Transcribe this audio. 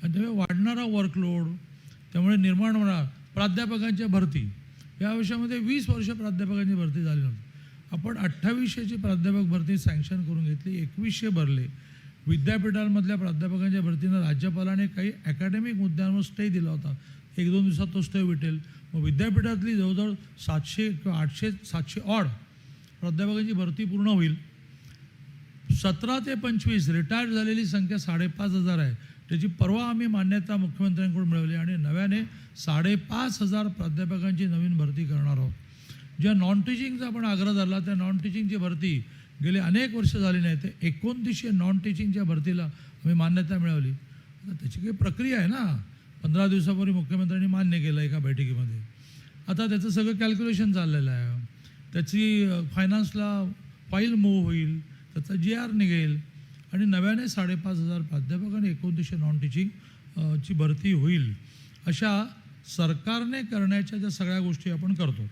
आणि त्यामुळे वाढणारा वर्कलोड, त्यामुळे निर्माण होणार प्राध्यापकांच्या भरती, या विषयामध्ये 20 वर्ष प्राध्यापकांची भरती झाली नव्हती. आपण 2800ची प्राध्यापक भरती सँक्शन करून घेतली, 2100 भरले. विद्यापीठांमधल्या प्राध्यापकांच्या भरतीनं राज्यपालाने काही अकॅडमिक मुद्द्यांवर स्टे दिला होता. 1-2 दिवसात तो स्टे भेटेल. मग विद्यापीठातली जवळजवळ 700 किंवा 700 ऑड प्राध्यापकांची भरती पूर्ण होईल. 17 ते 25 रिटायर्ड झालेली संख्या 5,500 आहे. त्याची परवा आम्ही मान्यता मुख्यमंत्र्यांकडून मिळवली आणि नव्याने 5,500 प्राध्यापकांची नवीन भरती करणार आहोत. ज्या नॉन टीचिंगचा आपण आग्रह धरला, त्या नॉन टीचिंगची भरती गेले अनेक वर्ष झाली नाही. ते 2900 नॉन टीचिंगच्या भरतीला आम्ही मान्यता मिळवली. आता त्याची काही प्रक्रिया आहे ना. 15 दिवसापूर्वी मुख्यमंत्र्यांनी मान्य केलं एका बैठकीमध्ये. आता त्याचं सगळं कॅल्क्युलेशन चाललेलं आहे. त्याची फायनान्सला फाईल मूव्ह होईल, त्याचा GR निघेल आणि नव्याने 5,500 प्राध्यापक आणि 2900 नॉन टीचिंग ची भरती होईल. अशा सरकारने करण्याच्या ज्या सगळ्या गोष्टी आपण करतो.